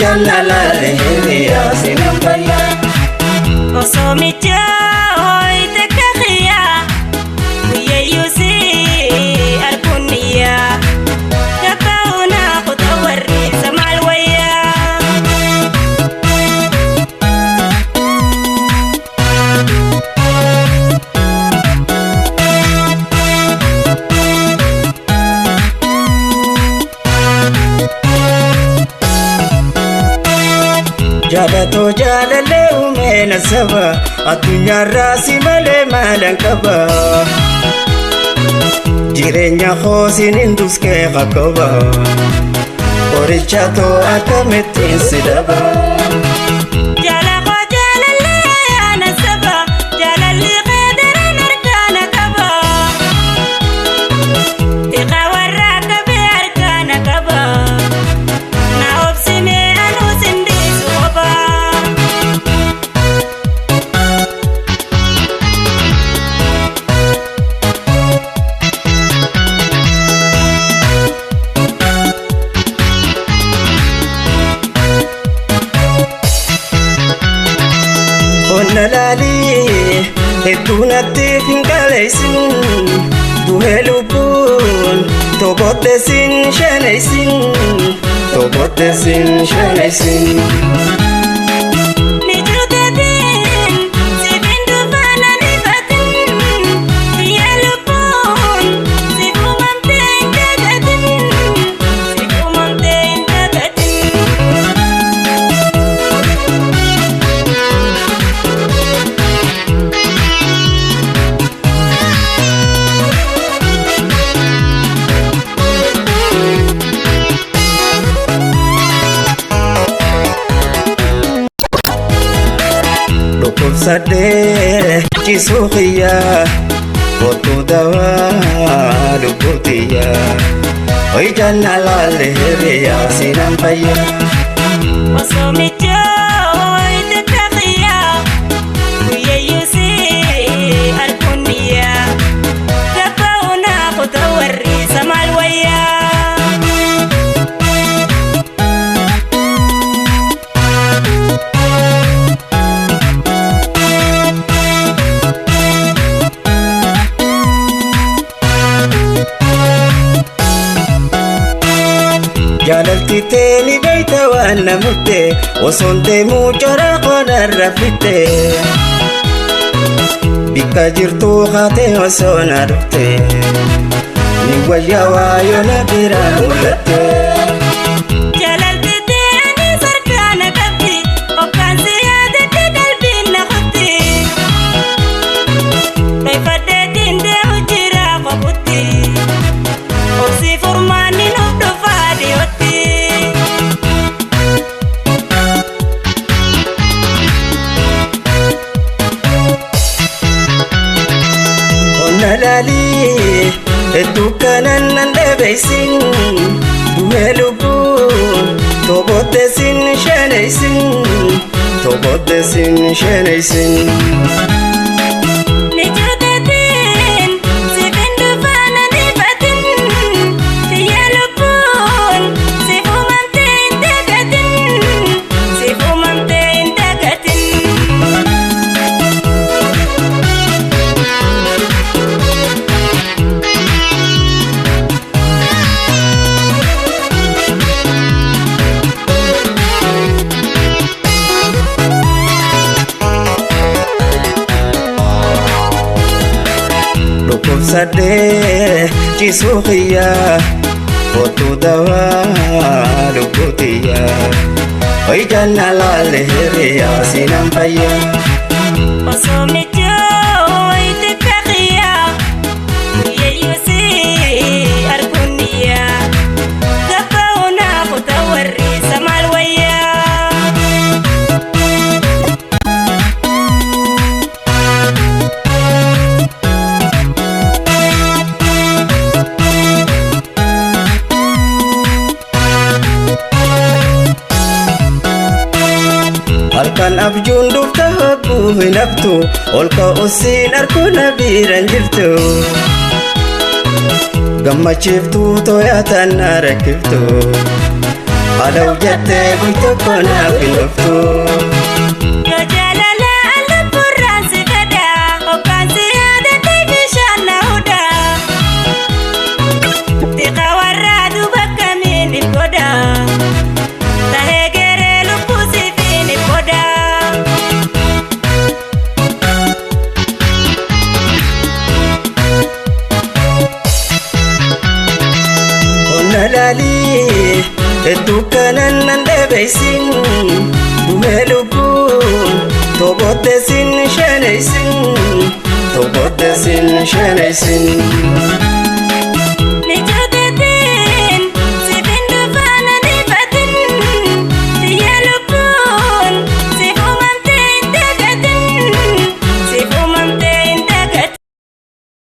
janna la hiriya sinambaya Osomicha hoy te kakhia Yeyusi arkunia Kapauna kutawari samalwaya Jalato jalale umena saba Adunya rasi male malankaba Jirenya khosin induske gakaba Orichato akametin sidaba Jalako jalale anasaba Jalali qadara narkana kaba Tiqawara kabe arkana kaba Na obsime anu sindis waba Onalali Etunati fingalaisin Duhelupun Tobotesin shanaisin Tobotesin shanaisin Nijrudatin Sibindu fana nifatin Yalupun Sibumamten kagatin Sibumamten kagatin Lukuf sadeh Cisukhia Kotu dawa Lukutiya Oi janna la hiriya sinambaya Osomicha hoy te kakhia Yeyusi arkunia Kapauna kutawari samalwaya Jalalti teni baita wana mutte Osonte muchara kona rafite Bika jirtu khate osona rufte Ni wajawa yona bira mulate Jalalti teni sarkana kabdi Okan ziyadati kalbin nakhti Kaifadetin de ujira qabuti Osi furmani nubdu fadi wati Onalali Etukanan nandabaisin Duhelupun Tobotesin shanaisin Tobotesin shanaisin Nijrudatin Sibindu fana nifatin Yalupun Sibumamten kagatin Sibumamten kagatin Lukuf sadeh Cisukhia Kotu dawa Lukutiya Oi janna la hiriya sinambaya Osomicha hoy te kakhia Yeyusi arkunia Kapauna kutawari samalwaya Halkan abjuun dhufta hogguu hin haftu Olka ussiin arkuna biiran jirtu Gammachiiftuu tooyaataan na rakkiftu Haadha jettee guyyaa konaaf hin dhuftu. Yoo jaalala lubburraan si fedha hoggaansi yaadattee bishaan na huda. Tiqa warraa duuba kamiin hin godha. Tahee geree lubbuu siif hin godha. Onna laalii hedduu kanan nan dheebeysin dhumee lubbuun toboottesin shaneysin toboottesin shaneysin.